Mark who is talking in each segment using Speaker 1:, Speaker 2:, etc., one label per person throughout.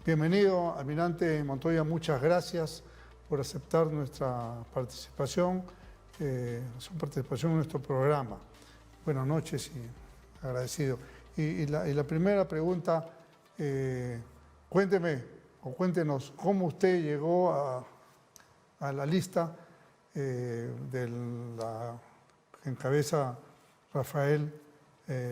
Speaker 1: Bienvenido, almirante Montoya, muchas gracias por aceptar nuestra participación, su participación en nuestro programa. Buenas noches y agradecido. Y la primera pregunta, cuéntenos cómo usted llegó a la lista que encabeza Rafael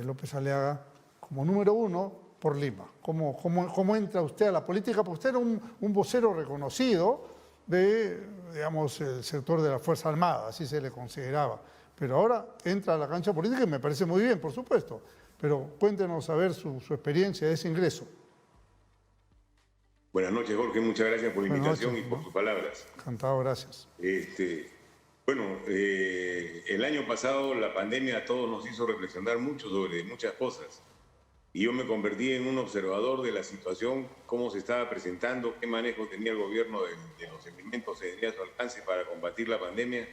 Speaker 1: López Aliaga como número 1 por Lima. ¿Cómo entra usted a la política? Porque usted era un vocero reconocido de, digamos, el sector de la Fuerza Armada, así se le consideraba. Pero ahora entra a la cancha política y me parece muy bien, por supuesto. Pero cuéntenos a ver su experiencia de ese ingreso.
Speaker 2: Buenas noches, Jorge. Muchas gracias por la invitación y por sus palabras.
Speaker 1: Encantado, gracias.
Speaker 2: El año pasado la pandemia a todos nos hizo reflexionar mucho sobre muchas cosas. Y yo me convertí en un observador de la situación, cómo se estaba presentando, qué manejo tenía el gobierno de los elementos que tenía a su alcance para combatir la pandemia.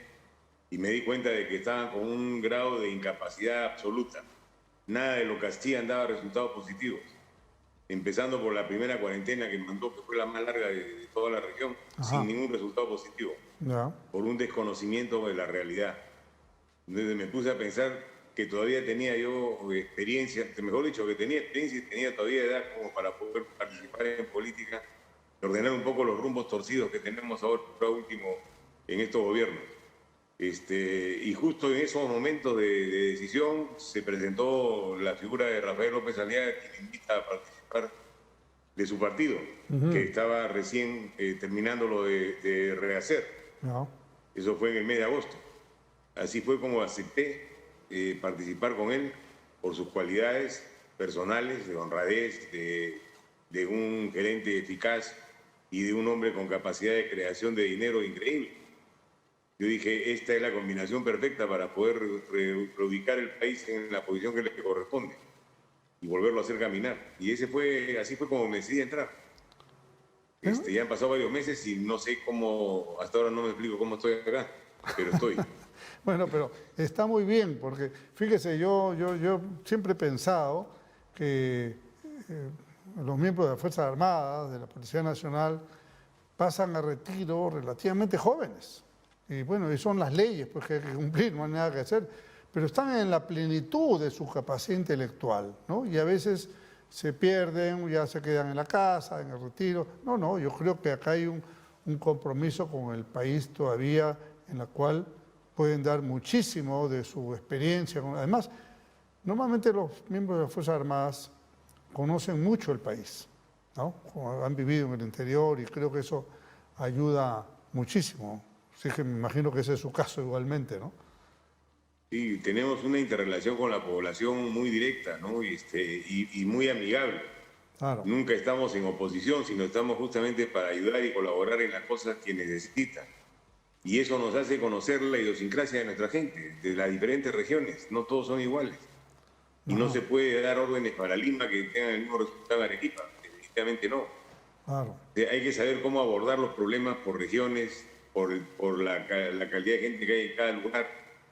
Speaker 2: Y me di cuenta de que estaban con un grado de incapacidad absoluta. Nada de lo que hacían daba resultados positivos. Empezando por la primera cuarentena que mandó, que fue la más larga de toda la región, sin ningún resultado positivo, por un desconocimiento de la realidad. Entonces me puse a pensar que todavía tenía yo experiencia, mejor dicho, que tenía experiencia y tenía todavía edad como para poder participar en política, ordenar un poco los rumbos torcidos que tenemos ahora último en estos gobiernos. Y justo en esos momentos de decisión se presentó la figura de Rafael López Aliaga, que le invita a participar de su partido, que estaba recién terminándolo de rehacer. Eso fue en el mes de agosto. Así fue como acepté participar con él por sus cualidades personales, de honradez, de un gerente eficaz y de un hombre con capacidad de creación de dinero increíble. Yo dije, esta es la combinación perfecta para poder reubicar el país en la posición que le corresponde y volverlo a hacer caminar. Y así fue como me decidí entrar. Ya han pasado varios meses y no sé cómo, hasta ahora no me explico cómo estoy acá, pero estoy.
Speaker 1: Bueno, pero está muy bien, porque fíjese, yo siempre he pensado que los miembros de las Fuerzas Armadas, de la Policía Nacional, pasan a retiro relativamente jóvenes. Y bueno, y son las leyes pues, que hay que cumplir, no hay nada que hacer. Pero están en la plenitud de su capacidad intelectual, ¿no? Y a veces se pierden, ya se quedan en la casa, en el retiro. No, yo creo que acá hay un compromiso con el país todavía en la cual pueden dar muchísimo de su experiencia. Además, normalmente los miembros de las Fuerzas Armadas conocen mucho el país, ¿no? Han vivido en el interior y creo que eso ayuda muchísimo. Así que me imagino que ese es su caso igualmente, ¿no?
Speaker 2: Sí, tenemos una interrelación con la población muy directa, ¿no? Y muy amigable. Claro. Nunca estamos en oposición, sino estamos justamente para ayudar y colaborar en las cosas que necesitan. Y eso nos hace conocer la idiosincrasia de nuestra gente, de las diferentes regiones. No todos son iguales. Y no se puede dar órdenes para Lima que tengan el mismo resultado en Arequipa. Definitivamente no. Claro. Hay que saber cómo abordar los problemas por regiones, por la calidad de gente que hay en cada lugar,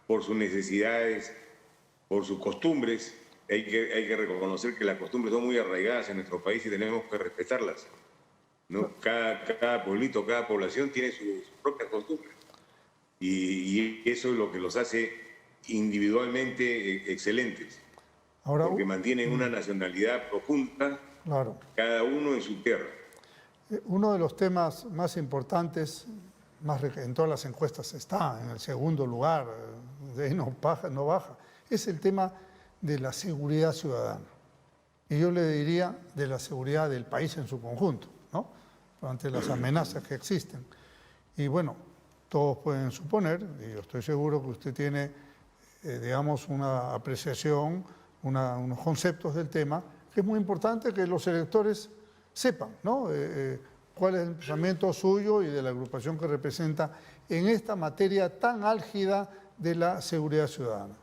Speaker 2: por sus necesidades, por sus costumbres. Hay que reconocer que las costumbres son muy arraigadas en nuestro país y tenemos que respetarlas, ¿no? Cada pueblito, cada población tiene sus propias costumbres. Y eso es lo que los hace individualmente excelentes. Ahora, porque mantienen una nacionalidad profunda, claro, cada uno en su tierra.
Speaker 1: Uno de los temas más importantes, en todas las encuestas está en el segundo lugar, de ahí no baja, es el tema de la seguridad ciudadana. Y yo le diría de la seguridad del país en su conjunto, ¿no? Ante las amenazas que existen. Y bueno, todos pueden suponer, y yo estoy seguro que usted tiene, digamos, una apreciación, unos conceptos del tema, que es muy importante que los electores sepan, ¿no? Cuál es el pensamiento suyo y de la agrupación que representa en esta materia tan álgida de la seguridad ciudadana.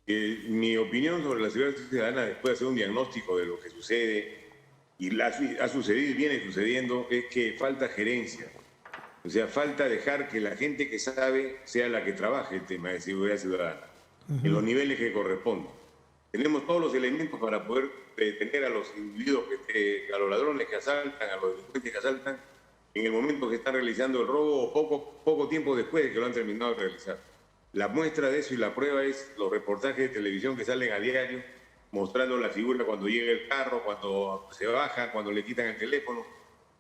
Speaker 2: Mi opinión sobre la seguridad ciudadana, después de hacer un diagnóstico de lo que sucede, y ha sucedido y viene sucediendo, es que falta gerencia. O sea, falta dejar que la gente que sabe sea la que trabaje el tema de seguridad ciudadana, en los niveles que corresponden. Tenemos todos los elementos para poder detener a los individuos, a los ladrones que asaltan, a los delincuentes que asaltan, en el momento que están realizando el robo o poco tiempo después de que lo han terminado de realizar. La muestra de eso y la prueba es los reportajes de televisión que salen a diario, mostrando la figura cuando llega el carro, cuando se baja, cuando le quitan el teléfono.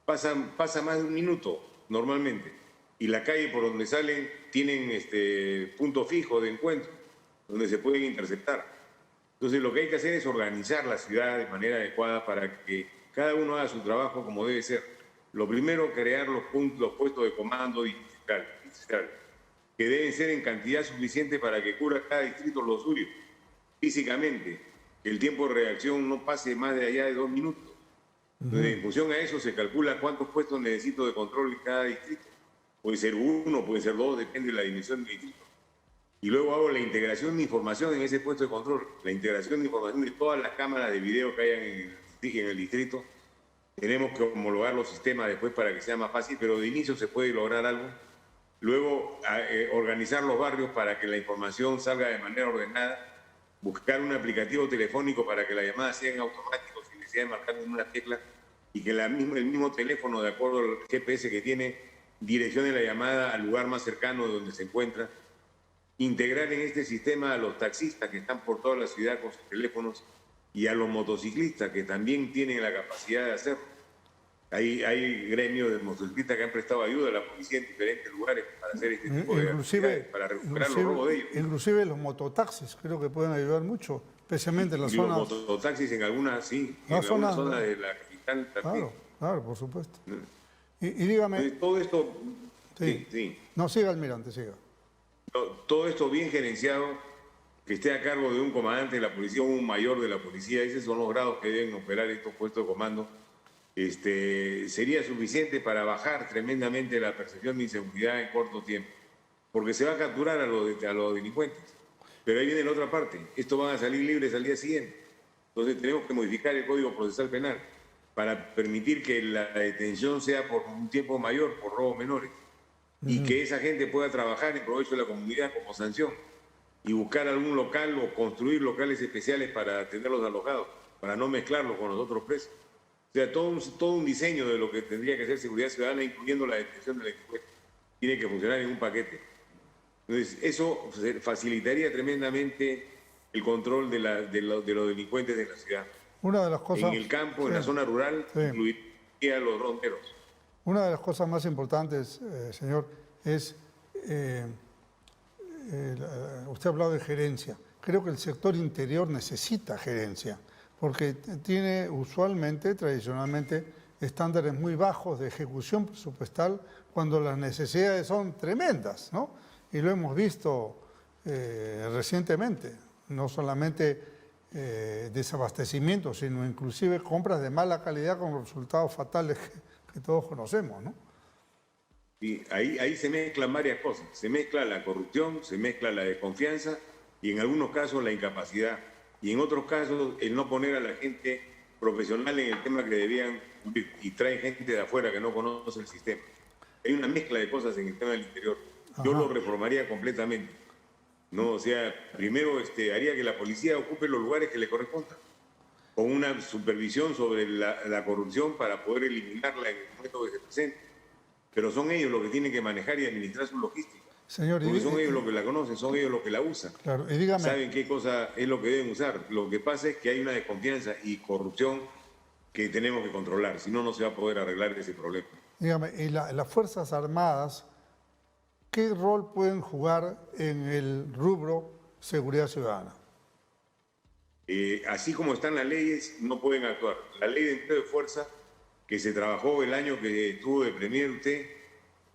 Speaker 2: Pasa más de un minuto normalmente. Y la calle por donde salen tienen punto fijo de encuentro, donde se pueden interceptar. Entonces lo que hay que hacer es organizar la ciudad de manera adecuada para que cada uno haga su trabajo como debe ser. Lo primero, crear los puestos de comando distrital, que deben ser en cantidad suficiente para que cubra cada distrito lo suyo, físicamente, que el tiempo de reacción no pase más de allá de 2 minutos. Entonces, en función a eso se calcula cuántos puestos necesito de control en cada distrito. Puede ser 1, puede ser 2, depende de la dimensión del distrito. Y luego hago la integración de información en ese puesto de control, la integración de información de todas las cámaras de video que hayan en el distrito. Tenemos que homologar los sistemas después para que sea más fácil, pero de inicio se puede lograr algo. Luego, organizar los barrios para que la información salga de manera ordenada, buscar un aplicativo telefónico para que las llamadas sean automáticas sin necesidad de marcar en una tecla y que el mismo teléfono, de acuerdo al GPS que tiene, direccione la llamada al lugar más cercano de donde se encuentra. Integrar en este sistema a los taxistas que están por toda la ciudad con sus teléfonos y a los motociclistas que también tienen la capacidad de hacerlo. Hay gremios de motociclistas que han prestado ayuda a la policía en diferentes lugares para hacer este tipo de actividades, para recuperar los robos de ellos.
Speaker 1: Inclusive los mototaxis creo que pueden ayudar mucho, especialmente en las zonas...
Speaker 2: Los mototaxis en algunas, sí, en algunas zonas de la capital también.
Speaker 1: Claro, por supuesto. Y dígame...
Speaker 2: Entonces, todo esto...
Speaker 1: Sí. No, siga, almirante, siga.
Speaker 2: Todo esto bien gerenciado, que esté a cargo de un comandante de la policía o un mayor de la policía, esos son los grados que deben operar estos puestos de comando, sería suficiente para bajar tremendamente la percepción de inseguridad en corto tiempo, porque se va a capturar a los delincuentes. Pero ahí viene la otra parte, estos van a salir libres al día siguiente. Entonces tenemos que modificar el Código Procesal Penal para permitir que la detención sea por un tiempo mayor, por robos menores, y que esa gente pueda trabajar en provecho de la comunidad como sanción y buscar algún local o construir locales especiales para tenerlos alojados, para no mezclarlos con los otros presos. O sea, todo un diseño de lo que tendría que ser seguridad ciudadana, incluyendo la detención del delincuente. Tiene que funcionar en un paquete. Entonces, eso facilitaría tremendamente el control de los delincuentes de la ciudad.
Speaker 1: Una de las cosas...
Speaker 2: En el campo, en la zona rural, incluiría a los ronderos.
Speaker 1: Una de las cosas más importantes, señor, es... usted ha hablado de gerencia. Creo que el sector interior necesita gerencia, porque tiene usualmente, tradicionalmente, estándares muy bajos de ejecución presupuestal cuando las necesidades son tremendas, ¿no? Y lo hemos visto recientemente, no solamente desabastecimiento, sino inclusive compras de mala calidad con resultados fatales que todos conocemos, ¿no?
Speaker 2: Y ahí se mezclan varias cosas. Se mezcla la corrupción, se mezcla la desconfianza y en algunos casos la incapacidad. Y en otros casos el no poner a la gente profesional en el tema que debían cumplir y trae gente de afuera que no conoce el sistema. Hay una mezcla de cosas en el tema del interior. Yo lo reformaría completamente. ¿No? O sea, primero haría que la policía ocupe los lugares que le correspondan, con una supervisión sobre la corrupción para poder eliminarla en el momento que se presente. Pero son ellos los que tienen que manejar y administrar su logística.
Speaker 1: Señor,
Speaker 2: porque son ellos los que la conocen, son ellos los que la usan.
Speaker 1: Claro, y dígame,
Speaker 2: saben qué cosa es lo que deben usar. Lo que pasa es que hay una desconfianza y corrupción que tenemos que controlar, si no, no se va a poder arreglar ese problema.
Speaker 1: Dígame, ¿y las Fuerzas Armadas qué rol pueden jugar en el rubro seguridad ciudadana?
Speaker 2: Así como están las leyes, no pueden actuar. La ley de empleo de fuerza, que se trabajó el año que estuvo de premier usted,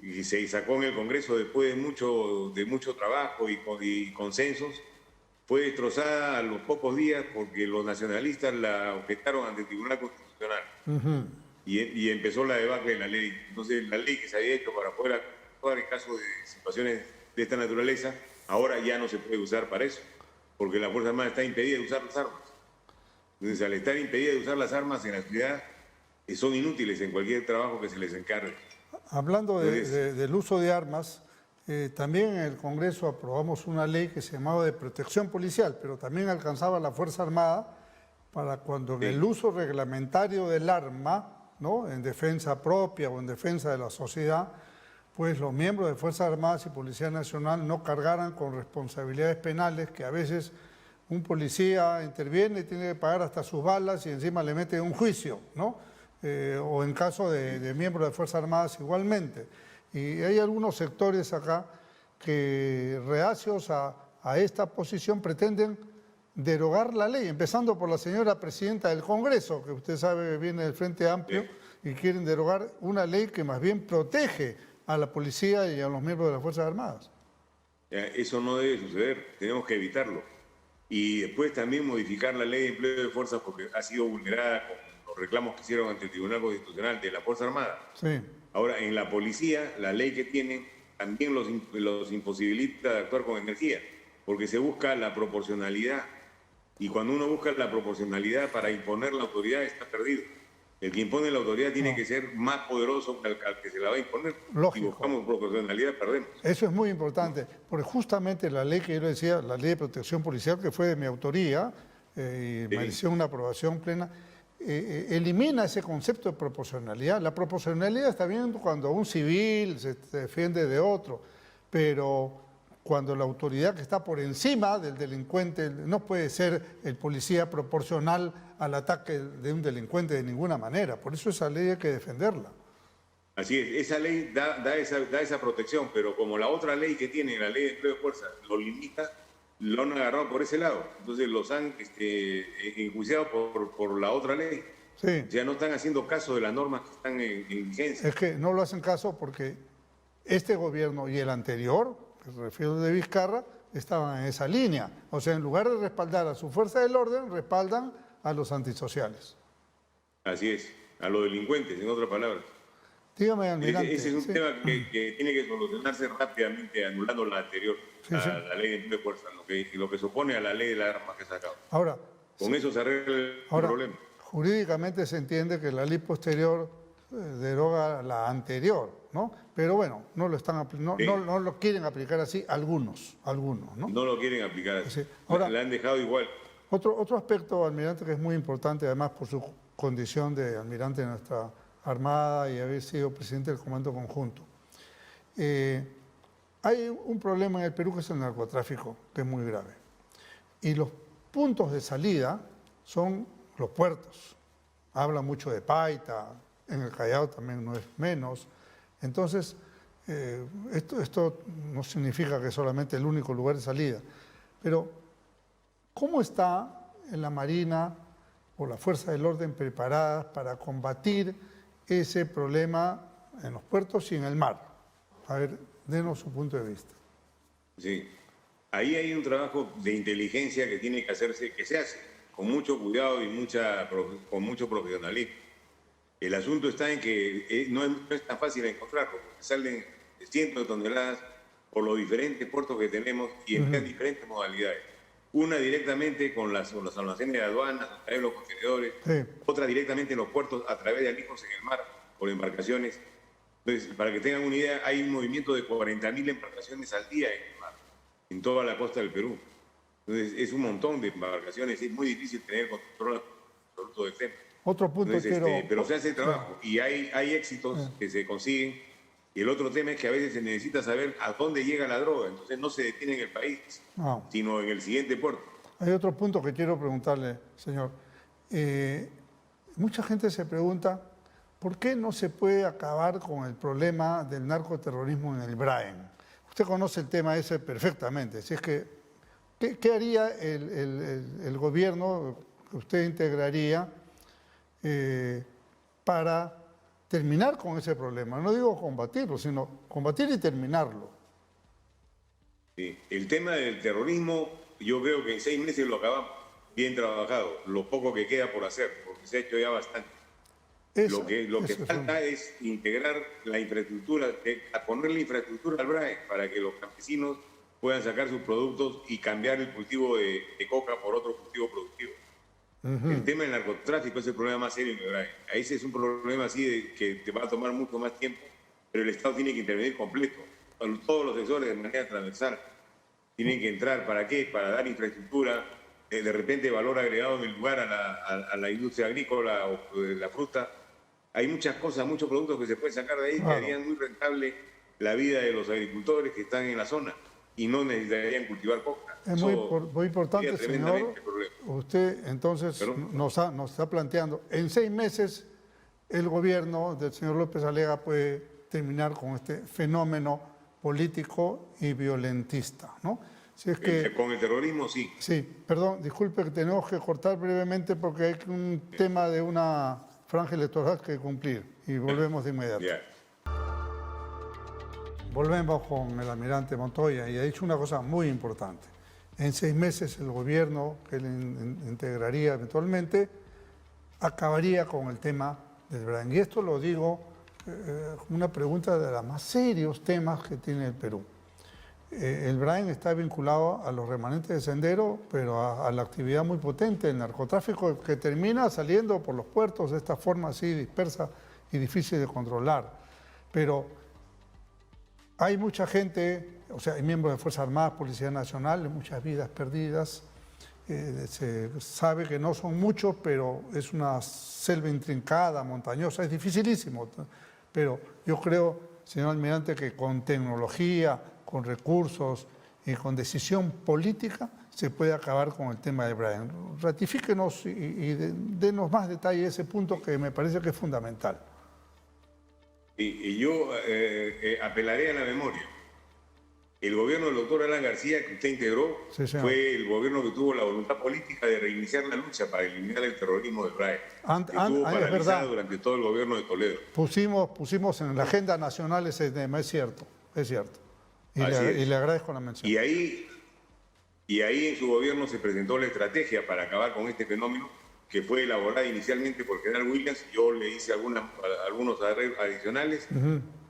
Speaker 2: y se sacó en el Congreso después de mucho trabajo y consensos, fue destrozada a los pocos días porque los nacionalistas la objetaron ante el Tribunal Constitucional. Y empezó la debacle en la ley. Entonces, la ley que se había hecho para poder actuar en caso de situaciones de esta naturaleza, ahora ya no se puede usar para eso, porque la Fuerza Armada está impedida de usar las armas. Entonces, al estar impedida de usar las armas en la ciudad, son inútiles en cualquier trabajo que se les encargue.
Speaker 1: Hablando del uso de armas, también en el Congreso aprobamos una ley que se llamaba de protección policial, pero también alcanzaba la Fuerza Armada, para cuando en el uso reglamentario del arma, ¿no?, en defensa propia o en defensa de la sociedad, pues los miembros de Fuerzas Armadas y Policía Nacional no cargaran con responsabilidades penales, que a veces un policía interviene y tiene que pagar hasta sus balas y encima le mete un juicio, ¿no? O en caso de miembros de Fuerzas Armadas igualmente. Y hay algunos sectores acá que, reacios a esta posición, pretenden derogar la ley, empezando por la señora presidenta del Congreso, que usted sabe viene del Frente Amplio, y quieren derogar una ley que más bien protege a la policía y a los miembros de las Fuerzas Armadas.
Speaker 2: Eso no debe suceder, tenemos que evitarlo. Y después también modificar la ley de empleo de fuerzas porque ha sido vulnerada con los reclamos que hicieron ante el Tribunal Constitucional de la Fuerza Armada.
Speaker 1: Sí.
Speaker 2: Ahora, en la policía, la ley que tienen también los imposibilita de actuar con energía, porque se busca la proporcionalidad. Y cuando uno busca la proporcionalidad para imponer la autoridad, está perdido. El que impone la autoridad tiene que ser más poderoso que al que se la va a imponer.
Speaker 1: Lógico.
Speaker 2: Si buscamos proporcionalidad, perdemos.
Speaker 1: Eso es muy importante, porque justamente la ley que yo le decía, la ley de protección policial, que fue de mi autoría y mereció una aprobación plena, elimina ese concepto de proporcionalidad. La proporcionalidad está bien cuando un civil se defiende de otro, pero cuando la autoridad que está por encima del delincuente, no puede ser el policía proporcional al ataque de un delincuente de ninguna manera. Por eso esa ley hay que defenderla.
Speaker 2: Así es, esa ley da esa protección, pero como la otra ley que tiene, la ley de empleo de fuerza, lo limita, lo han agarrado por ese lado. Entonces los han enjuiciado por la otra ley.
Speaker 1: Sí.
Speaker 2: Ya no están haciendo caso de las normas que están en vigencia.
Speaker 1: Es que no lo hacen caso porque este gobierno y el anterior, que se refiere de Vizcarra, estaban en esa línea. O sea, en lugar de respaldar a su fuerza del orden, respaldan a los antisociales.
Speaker 2: Así es, a los delincuentes, en otras palabras.
Speaker 1: Dígame, almirante.
Speaker 2: Ese es un tema que tiene que solucionarse rápidamente, anulando la anterior, la ley de empleo de fuerza, lo que se opone a la ley de las armas que se acaba.
Speaker 1: Ahora,
Speaker 2: con eso se arregla el problema.
Speaker 1: Jurídicamente se entiende que la ley posterior deroga la anterior, ¿no? Pero bueno, no lo quieren aplicar así algunos, ¿no?
Speaker 2: No lo quieren aplicar así.
Speaker 1: Sí. Ahora,
Speaker 2: la han dejado igual.
Speaker 1: Otro aspecto, almirante, que es muy importante, además por su condición de almirante de nuestra Armada y haber sido presidente del Comando Conjunto. Hay un problema en el Perú que es el narcotráfico, que es muy grave. Y los puntos de salida son los puertos. Habla mucho de Paita, en el Callao también no es menos. Entonces, esto no significa que es solamente el único lugar de salida. Pero, ¿cómo está en la Marina o la Fuerza del Orden preparadas para combatir ese problema en los puertos y en el mar? A ver, denos su punto de vista.
Speaker 2: Sí, ahí hay un trabajo de inteligencia que tiene que hacerse, que se hace con mucho cuidado y con mucho profesionalismo. El asunto está en que no es tan fácil encontrarlo, porque salen cientos de toneladas por los diferentes puertos que tenemos y en diferentes modalidades. Una directamente con los almacenes de aduanas, a través de los contenedores, otra directamente en los puertos a través de alijos en el mar, por embarcaciones. Entonces, para que tengan una idea, hay un movimiento de 40.000 embarcaciones al día en el mar, en toda la costa del Perú. Entonces, es un montón de embarcaciones, es muy difícil tener control absoluto del tema.
Speaker 1: Otro punto
Speaker 2: pero se hace el trabajo y hay éxitos que se consiguen. Y el otro tema es que a veces se necesita saber a dónde llega la droga. Entonces no se detiene en el país, sino en el siguiente puerto.
Speaker 1: Hay otro punto que quiero preguntarle, señor. Mucha gente se pregunta, ¿por qué no se puede acabar con el problema del narcoterrorismo en el Braen? Usted conoce el tema ese perfectamente. Si es que, ¿qué haría el gobierno que usted integraría para terminar con ese problema? No digo combatirlo, sino combatir y terminarlo.
Speaker 2: Sí. El tema del terrorismo, yo creo que en 6 meses lo acabamos bien trabajado. Lo poco que queda por hacer, porque se ha hecho ya bastante. Lo que falta es integrar la infraestructura, ponerle infraestructura al BRAE para que los campesinos puedan sacar sus productos y cambiar el cultivo de coca por otro cultivo productivo. El tema del narcotráfico es el problema más serio en el BRAE. Ese es un problema así que te va a tomar mucho más tiempo, pero el Estado tiene que intervenir completo. Todos los sectores de manera transversal tienen que entrar. ¿Para qué? Para dar infraestructura, de repente valor agregado en el lugar a la industria agrícola o de la fruta. Hay muchas cosas, muchos productos que se pueden sacar de ahí que harían muy rentable la vida de los agricultores que están en la zona y no necesitarían cultivar coca.
Speaker 1: Es muy importante, señor. Usted entonces nos está planteando, en 6 meses el gobierno del señor López Aliaga puede terminar con este fenómeno político y violentista, ¿no? Si es que,
Speaker 2: con el terrorismo, sí.
Speaker 1: Sí, perdón, disculpe que tenemos que cortar brevemente porque hay un tema de una franja electoral que cumplir y volvemos de inmediato.
Speaker 2: Yeah.
Speaker 1: Volvemos con el almirante Montoya y ha dicho una cosa muy importante. En 6 meses el gobierno que él integraría eventualmente acabaría con el tema del Brain. Y esto lo digo una pregunta de los más serios temas que tiene el Perú. El Brain está vinculado a los remanentes de Sendero, pero a la actividad muy potente del narcotráfico que termina saliendo por los puertos de esta forma así dispersa y difícil de controlar. Pero hay mucha gente, o sea, hay miembros de Fuerzas Armadas, Policía Nacional, muchas vidas perdidas. Se sabe que no son muchos, pero es una selva intrincada, montañosa, es dificilísimo. Pero yo creo, señor almirante, que con tecnología, con recursos y con decisión política se puede acabar con el tema de Brain. Ratifíquenos y denos más detalle de ese punto que me parece que es fundamental.
Speaker 2: Y yo apelaré a la memoria. El gobierno del doctor Alan García, que usted integró, sí, fue el gobierno que tuvo la voluntad política de reiniciar la lucha para eliminar el terrorismo del Brain. Estuvo paralizado durante todo el gobierno de Toledo.
Speaker 1: Pusimos en la agenda nacional ese tema, es cierto. Y le agradezco la mención.
Speaker 2: Y ahí en su gobierno se presentó la estrategia para acabar con este fenómeno, que fue elaborada inicialmente por el general Williams. Yo le hice algunos arreglos adicionales,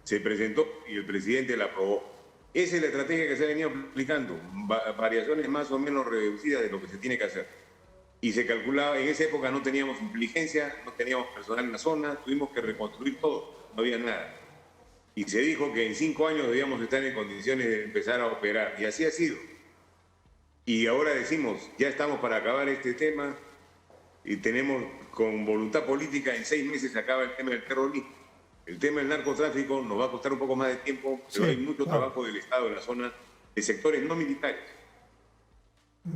Speaker 2: se presentó y el presidente la aprobó. Esa es la estrategia que se ha venido aplicando, variaciones más o menos reducidas de lo que se tiene que hacer. Y se calculaba, en esa época no teníamos inteligencia, no teníamos personal en la zona, tuvimos que reconstruir todo, no había nada. Y se dijo que en 5 años debíamos estar en condiciones de empezar a operar, y así ha sido. Y ahora decimos, ya estamos para acabar este tema, y tenemos con voluntad política, en 6 meses se acaba el tema del terrorismo. El tema del narcotráfico nos va a costar un poco más de tiempo, pero hay mucho trabajo del Estado en la zona, de sectores no militares.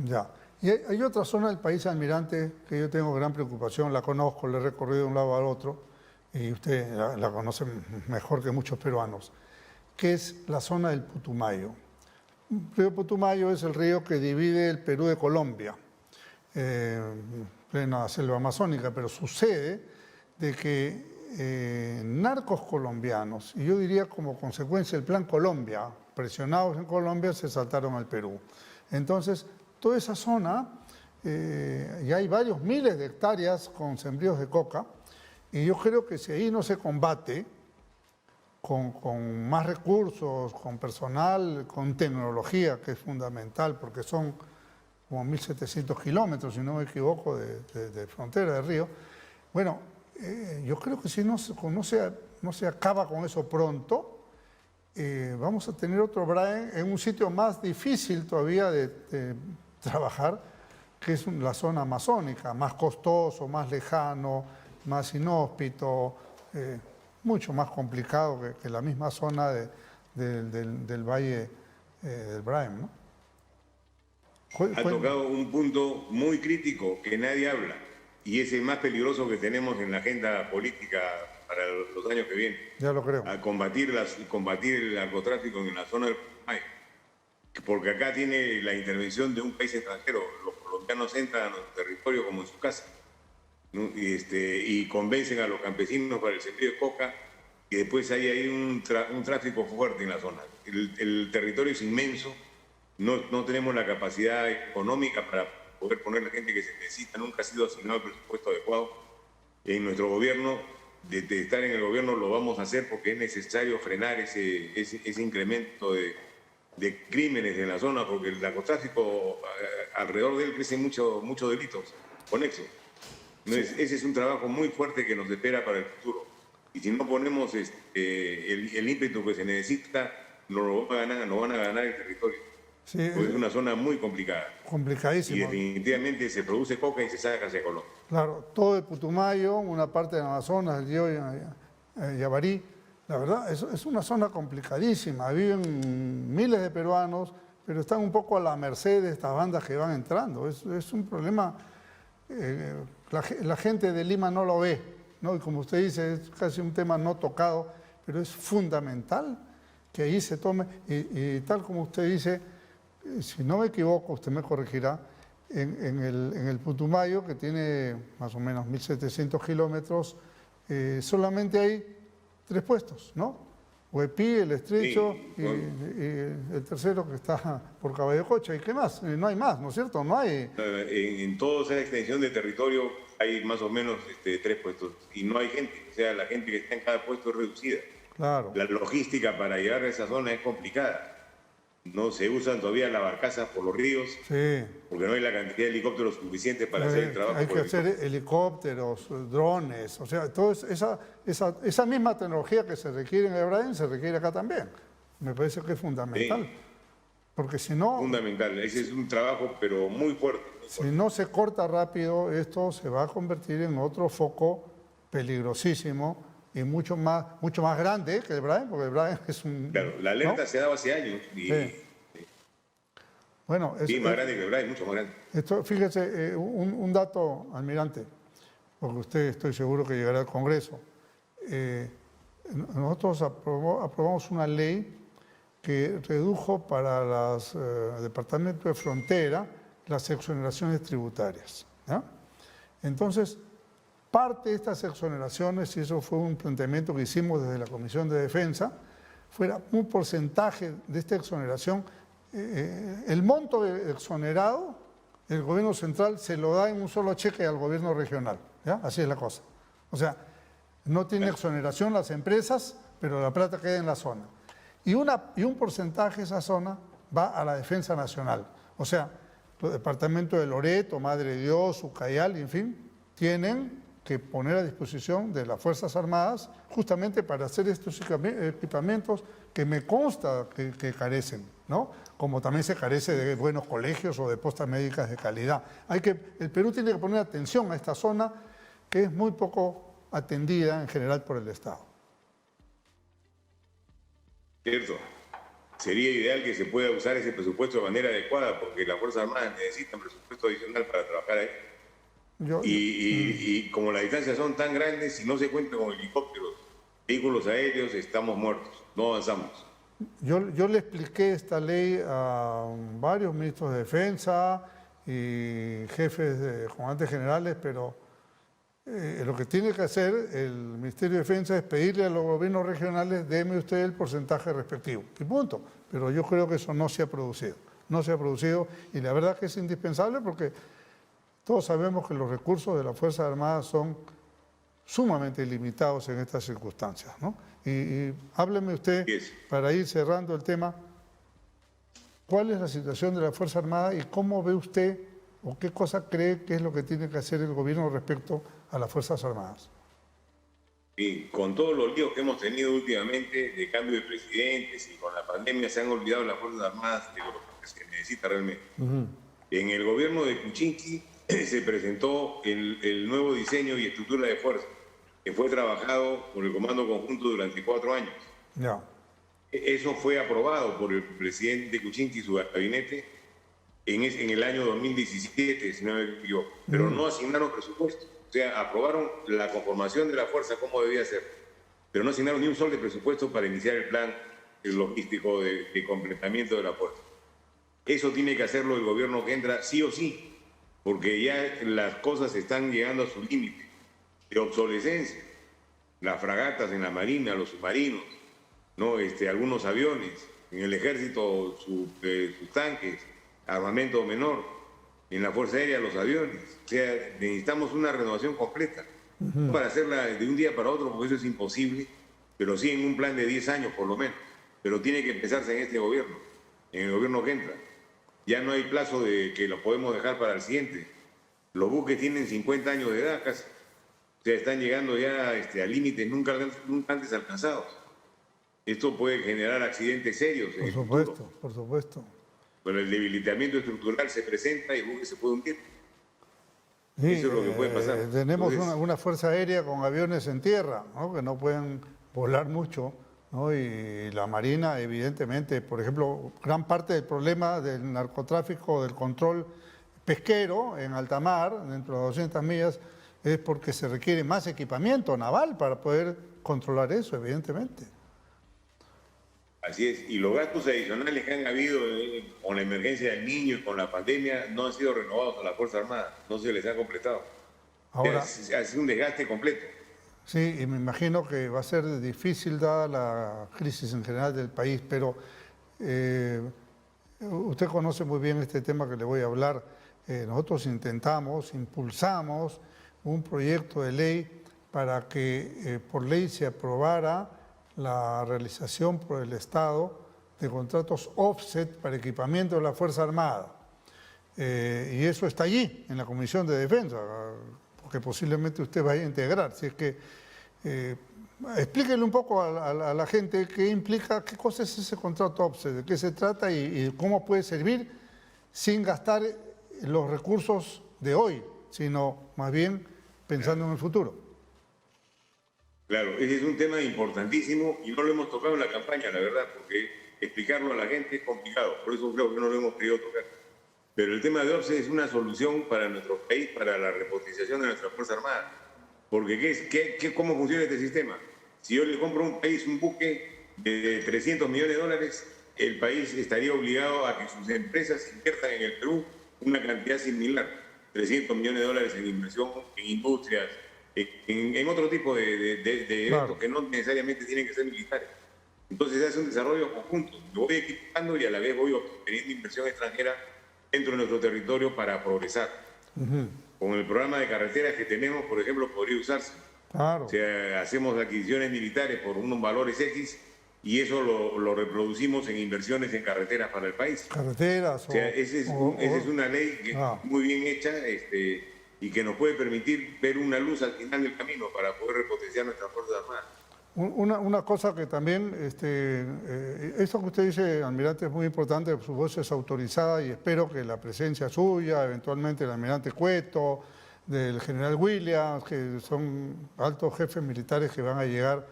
Speaker 1: Ya. Y hay otra zona del país, almirante, que yo tengo gran preocupación, la conozco, la he recorrido de un lado al otro, y usted la conoce mejor que muchos peruanos, que es la zona del Putumayo. El río Putumayo es el río que divide el Perú de Colombia, plena selva amazónica, pero sucede de que narcos colombianos, y yo diría como consecuencia del Plan Colombia, presionados en Colombia, se saltaron al Perú. Entonces, toda esa zona, ya hay varios miles de hectáreas con sembríos de coca, y yo creo que si ahí no se combate con más recursos, con personal, con tecnología, que es fundamental, porque son como 1.700 kilómetros, si no me equivoco, de frontera de río. Bueno, yo creo que si no se acaba con eso pronto, vamos a tener otro Brain en un sitio más difícil todavía de trabajar, que es la zona amazónica, más costoso, más lejano, más inhóspito, mucho más complicado que la misma zona del valle del Brain, ¿no?
Speaker 2: Ha tocado un punto muy crítico que nadie habla y es el más peligroso que tenemos en la agenda política para los años que vienen.
Speaker 1: Ya lo creo.
Speaker 2: A combatir el narcotráfico en la zona del Putumayo. Porque acá tiene la intervención de un país extranjero. Los colombianos entran a nuestro territorio como en su casa, ¿no? Y convencen a los campesinos para el sembrío de coca y después hay un tráfico fuerte en la zona. El territorio es inmenso. No tenemos la capacidad económica para poder poner la gente que se necesita, nunca ha sido asignado el presupuesto adecuado. En nuestro gobierno, de estar en el gobierno, lo vamos a hacer porque es necesario frenar ese incremento de crímenes en la zona, porque el narcotráfico, alrededor de él crecen muchos delitos conexos. Ese es un trabajo muy fuerte que nos espera para el futuro. Y si no ponemos el ímpetu que se necesita, no van a ganar el territorio.
Speaker 1: Sí,
Speaker 2: porque es una zona muy complicada. Y
Speaker 1: complicadísimo.
Speaker 2: definitivamente se produce coca y se saca hacia Colombia.
Speaker 1: Claro, todo el Putumayo, una parte del Amazonas, el Río Yavarí, la verdad, es una zona complicadísima. Viven miles de peruanos, pero están un poco a la merced de estas bandas que van entrando. Es un problema, la gente de Lima no lo ve, ¿no? Y como usted dice, es casi un tema no tocado, pero es fundamental que ahí se tome, y tal como usted dice, si no me equivoco, usted me corregirá, en el Putumayo, que tiene más o menos 1.700 kilómetros, solamente hay 3 puestos, ¿no? Huepí, El Estrecho
Speaker 2: Sí,
Speaker 1: y el tercero que está por Caballococha. ¿Y qué más? No hay más, ¿no es cierto? No hay...
Speaker 2: En toda esa extensión de territorio hay más o menos 3 puestos y no hay gente. O sea, la gente que está en cada puesto es reducida.
Speaker 1: Claro.
Speaker 2: La logística para llegar a esa zona es complicada. No se usan todavía las barcazas por los ríos
Speaker 1: Sí.
Speaker 2: porque no hay la cantidad de helicópteros suficiente para hacer el trabajo.
Speaker 1: Hay que hacer helicópteros, drones, o sea, toda esa misma tecnología que se requiere en Efraín se requiere acá también. Me parece que es fundamental.
Speaker 2: Sí.
Speaker 1: Porque si no,
Speaker 2: Fundamental. Ese es un trabajo, pero muy fuerte.
Speaker 1: si no se corta rápido, esto se va a convertir en otro foco peligrosísimo y mucho más grande que el Efraín, porque el Efraín es un...
Speaker 2: Claro, la alerta
Speaker 1: ¿no?
Speaker 2: se daba hace años. Y,
Speaker 1: Sí. Bueno,
Speaker 2: sí, más grande que el Braille, mucho más grande.
Speaker 1: esto, fíjese, un dato, almirante, porque usted estoy seguro que llegará al Congreso. Nosotros aprobamos una ley que redujo para los departamentos de frontera las exoneraciones tributarias, ¿ya? Entonces, parte de estas exoneraciones, y eso fue un planteamiento que hicimos desde la Comisión de Defensa, fuera un porcentaje de esta exoneración, el monto exonerado, el gobierno central se lo da en un solo cheque al gobierno regional, ¿ya? Así es la cosa. O sea, no tiene exoneración las empresas, pero la plata queda en la zona. Y un porcentaje de esa zona va a la defensa nacional. O sea, los departamentos de Loreto, Madre de Dios, Ucayal, en fin, tienen que poner a disposición de las Fuerzas Armadas justamente para hacer estos equipamientos que me consta que carecen, ¿no? Como también se carece de buenos colegios o de postas médicas de calidad. El Perú tiene que poner atención a esta zona que es muy poco atendida en general por el Estado.
Speaker 2: Cierto. Sería ideal que se pueda usar ese presupuesto de manera adecuada porque las Fuerzas Armadas necesitan presupuesto adicional para trabajar ahí. Y como las distancias son tan grandes, si no se cuenta con helicópteros, vehículos aéreos, estamos muertos, no avanzamos.
Speaker 1: Yo le expliqué esta ley a varios ministros de defensa y jefes de comandantes generales, pero lo que tiene que hacer el Ministerio de Defensa es pedirle a los gobiernos regionales, deme usted el porcentaje respectivo, y punto. Pero yo creo que eso no se ha producido, y la verdad que es indispensable porque todos sabemos que los recursos de las Fuerzas Armadas son sumamente limitados en estas circunstancias, ¿no? Y hábleme usted, para ir cerrando el tema, ¿cuál es la situación de la Fuerza Armada y cómo ve usted o qué cosa cree que es lo que tiene que hacer el gobierno respecto a las Fuerzas Armadas?
Speaker 2: Y con todos los líos que hemos tenido últimamente de cambio de presidentes y con la pandemia se han olvidado las Fuerzas Armadas de lo que se necesita realmente. En el gobierno de Kuczynski se presentó el nuevo diseño y estructura de fuerza, que fue trabajado por el Comando Conjunto durante 4 años.
Speaker 1: Ya.
Speaker 2: Eso fue aprobado por el presidente Kuczynski y su gabinete en el año 2017, si no me equivoco, pero no asignaron presupuesto. O sea, aprobaron la conformación de la fuerza como debía ser, pero no asignaron ni un sol de presupuesto para iniciar el plan logístico de completamiento de la fuerza. Eso tiene que hacerlo el gobierno que entra sí o sí, porque ya las cosas están llegando a su límite de obsolescencia. Las fragatas en la marina, los submarinos, ¿no? Algunos aviones, en el ejército sus tanques, armamento menor, en la Fuerza Aérea los aviones. O sea, necesitamos una renovación completa. No para hacerla de un día para otro, porque eso es imposible, pero sí en un plan de 10 años por lo menos. Pero tiene que empezarse en este gobierno, en el gobierno que entra. Ya no hay plazo de que lo podemos dejar para el siguiente. Los buques tienen 50 años de edad casi. O sea, están llegando ya a límites nunca antes alcanzados. Esto puede generar accidentes serios.
Speaker 1: Por supuesto, por supuesto.
Speaker 2: Pero el debilitamiento estructural se presenta y el buque se puede hundir.
Speaker 1: Sí,
Speaker 2: Eso es lo que puede pasar.
Speaker 1: tenemos
Speaker 2: Entonces,
Speaker 1: una fuerza aérea con aviones en tierra, ¿no? Que no pueden volar mucho, ¿no? Y la Marina, evidentemente, por ejemplo, gran parte del problema del narcotráfico, del control pesquero en alta mar, dentro de 200 millas, es porque se requiere más equipamiento naval para poder controlar eso, evidentemente.
Speaker 2: así es. Y los gastos adicionales que han habido con la emergencia del niño y con la pandemia no han sido renovados a la Fuerza Armada, no se les ha completado.
Speaker 1: Ahora,
Speaker 2: Ha sido un desgaste completo.
Speaker 1: sí, y me imagino que va a ser difícil dada la crisis en general del país, pero eh, usted conoce muy bien este tema que le voy a hablar. Nosotros intentamos, impulsamos un proyecto de ley para que por ley se aprobara la realización por el Estado de contratos offset para equipamiento de la Fuerza Armada. Y eso está allí, en la Comisión de Defensa, porque posiblemente usted vaya a integrar. Si es que, explíquenle un poco a la gente qué implica, qué cosa es ese contrato offset, de qué se trata y cómo puede servir sin gastar los recursos de hoy, sino más bien pensando en el futuro.
Speaker 2: Claro, ese es un tema importantísimo y no lo hemos tocado en la campaña, la verdad, porque explicarlo a la gente es complicado, por eso creo que no lo hemos querido tocar. Pero el tema de OPSE es una solución para nuestro país, para la repotenciación de nuestra Fuerza Armada. Porque ¿cómo funciona este sistema? Si yo le compro a un país un buque de 300 millones de dólares, el país estaría obligado a que sus empresas inviertan en el Perú una cantidad similar, 300 millones de dólares en inversión en industrias, en otro tipo de eventos
Speaker 1: Claro.
Speaker 2: que no necesariamente tienen que ser militares. Entonces se hace un desarrollo conjunto. Lo voy equipando y a la vez voy obteniendo inversión extranjera dentro de nuestro territorio para progresar. Con el programa de carreteras que tenemos, por ejemplo, podría usarse.
Speaker 1: Claro.
Speaker 2: O sea, hacemos adquisiciones militares por unos valores X y eso lo reproducimos en inversiones en carreteras para el país.
Speaker 1: Carreteras
Speaker 2: O sea, esa es una ley que muy bien hecha y que nos puede permitir ver una luz al final del camino para poder repotenciar nuestras Fuerzas Armadas.
Speaker 1: Una cosa que también, eso que usted dice, almirante, es muy importante, su voz es autorizada y espero que la presencia suya, eventualmente del almirante Cueto, del general Williams, que son altos jefes militares que van a llegar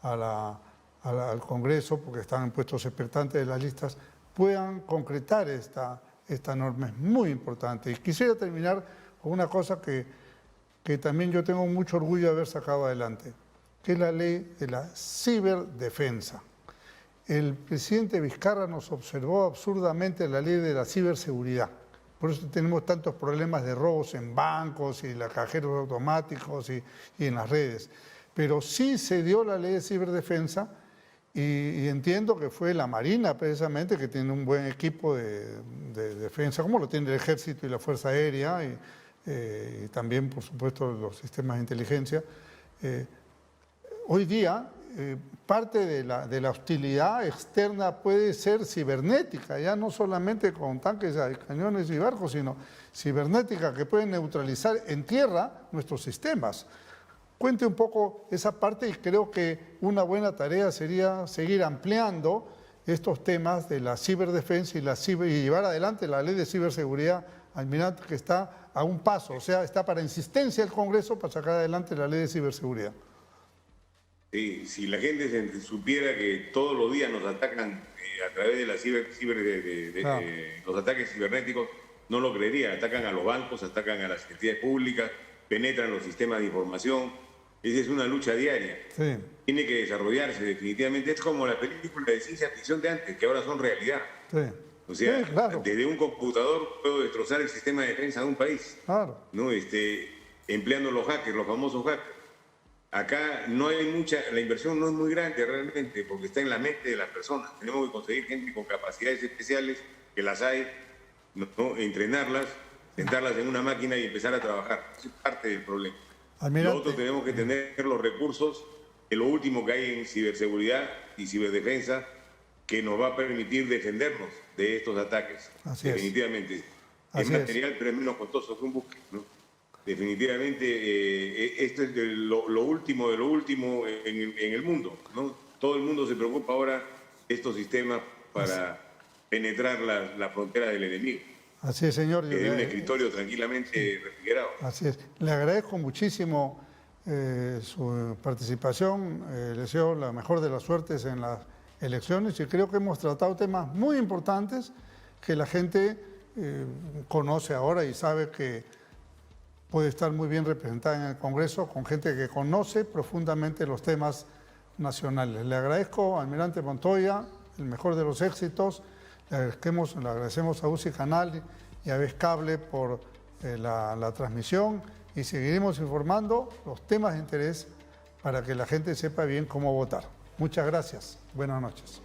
Speaker 1: al Congreso porque están en puestos expectantes de las listas, puedan concretar esta norma. Es muy importante. Y quisiera terminar con una cosa que también yo tengo mucho orgullo de haber sacado adelante, que es la ley de la ciberdefensa. El presidente Vizcarra nos observó absurdamente la ley de la ciberseguridad. Por eso tenemos tantos problemas de robos en bancos y los cajeros automáticos y en las redes. Pero sí se dio la ley de ciberdefensa y entiendo que fue la Marina precisamente, que tiene un buen equipo de defensa, como lo tiene el Ejército y la Fuerza Aérea y también, por supuesto, los sistemas de inteligencia. Hoy día, parte de la hostilidad externa puede ser cibernética, ya no solamente con tanques, cañones y barcos, sino cibernética, que puede neutralizar en tierra nuestros sistemas. Cuente un poco esa parte y creo que una buena tarea sería seguir ampliando estos temas de la ciberdefensa y llevar adelante la ley de ciberseguridad, almirante, que está a un paso, o sea, está para insistencia el Congreso para sacar adelante la ley de ciberseguridad.
Speaker 2: Sí, si la gente supiera que todos los días nos atacan a través de la los ataques cibernéticos, no lo creería. Atacan a los bancos, atacan a las entidades públicas, penetran los sistemas de información. Esa es una lucha diaria.
Speaker 1: Sí.
Speaker 2: Tiene que desarrollarse definitivamente. Es como las películas de ciencia ficción de antes, que ahora son realidad.
Speaker 1: Sí.
Speaker 2: O sea,
Speaker 1: sí, claro.
Speaker 2: desde un computador puedo destrozar el sistema de defensa de un país.
Speaker 1: Claro.
Speaker 2: ¿No? Empleando los hackers, los famosos hackers. Acá no hay la inversión no es muy grande realmente, porque está en la mente de las personas. Tenemos que conseguir gente con capacidades especiales, que las hay, ¿no? Entrenarlas, sentarlas en una máquina y empezar a trabajar. Eso es parte del problema.
Speaker 1: Almirante.
Speaker 2: Nosotros tenemos que tener los recursos, de lo último que hay en ciberseguridad y ciberdefensa, que nos va a permitir defendernos de estos ataques.
Speaker 1: Así
Speaker 2: definitivamente. Es material, pero es menos costoso que un buque, ¿no? Definitivamente, esto es lo último de lo último en el mundo, ¿no? Todo el mundo se preocupa ahora de estos sistemas para
Speaker 1: penetrar
Speaker 2: la frontera del enemigo.
Speaker 1: Así es, señor.
Speaker 2: En un escritorio tranquilamente refrigerado.
Speaker 1: Así es. Le agradezco muchísimo su participación. Le deseo la mejor de las suertes en las elecciones y creo que hemos tratado temas muy importantes que la gente conoce ahora y sabe que puede estar muy bien representada en el Congreso con gente que conoce profundamente los temas nacionales. Le agradezco, almirante Montoya, el mejor de los éxitos. Le agradecemos a UCI Canal y a Vez Cable por la transmisión y seguiremos informando los temas de interés para que la gente sepa bien cómo votar. Muchas gracias. Buenas noches.